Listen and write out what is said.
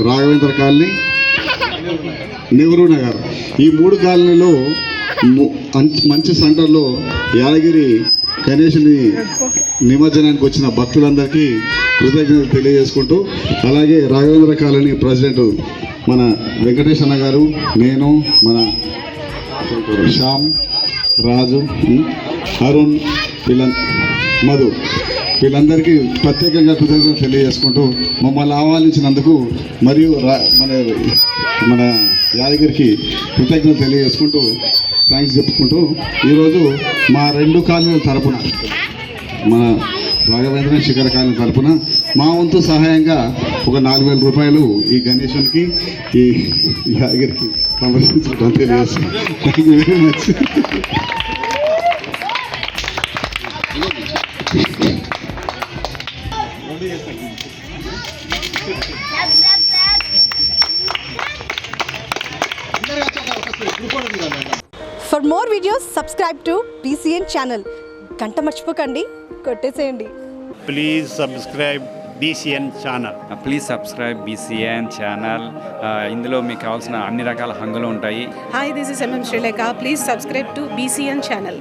Raghavendra colony, Nehru Nagar, ఈ 3 కాలనీలో మంచి సెంటర్లో యాదగిరి గణేశుని నిమజ్జనానికి వచ్చిన భక్తులందరికీ కృతజ్ఞతలు తెలియజేసుకుంటూ, అలాగే రాఘవేంద్ర కాలనీ ప్రెసిడెంట్ మన వెంకటేష్ అన్న గారు, నేను, మన శ్యామ్, రాజు, అరుణ్, మధు, వీళ్ళందరికీ ప్రత్యేకంగా కృతజ్ఞతలు తెలియజేసుకుంటూ మమ్మల్ని ఆహ్వానించినందుకు మరియు మన యాదగిరికి కృతజ్ఞతలు తెలియజేసుకుంటూ థ్యాంక్స్ చెప్పుకుంటూ, ఈరోజు మా 2 కాలనీల తరపున, మన రాఘవేంద్ర శిఖర కాలనీ తరపున మా వంతు సహాయంగా ఒక 4,000 రూపాయలు ఈ గణేశునికి, ఈ యాదగిరికి సమర్పించడం తెలియజేస్తున్నాను. Thank you very much. For more videos, subscribe to BCN channel. గంట మర్చిపోకండి, కొట్టేసేయండి. Please subscribe BCN channel. Please subscribe BCN channel. ఇందులో మీకు కావాల్సిన అన్ని రకాల హంగులు ఉంటాయి. Hi, this is MM Sri Lanka. Please subscribe to BCN channel.